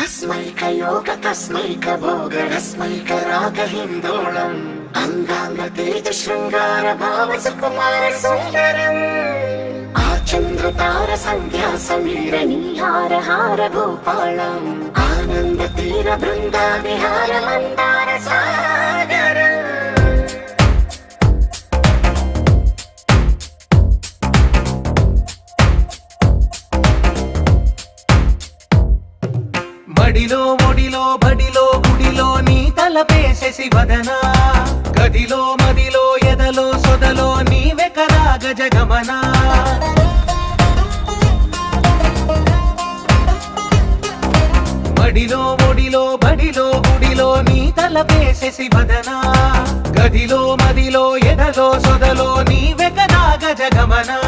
अस्मैकयोग तस्मैकभोगरस्मैकरागहिन्दोळम् अङ्गाङ्गतेज शृङ्गार भाव सुकुमार सुन्दरम् आचन्द्रतार सन्ध्या समीर नीहार हार भूपालम् आनन्द तीर बृन्दा विहार मन्दार सागरम् మడిలో ఒడిలో బడిలో గుడిలో నీ తలపేసేసి వదనా గదిలో మదిలో ఎదలో సొదలో నీవే కదా గజగమనా మడిలో ఒడిలో బడిలో గుడిలో నీ తలపేసేసి వదనా గదిలో మదిలో ఎదలో సొదలో నీవే కదా గజగమనా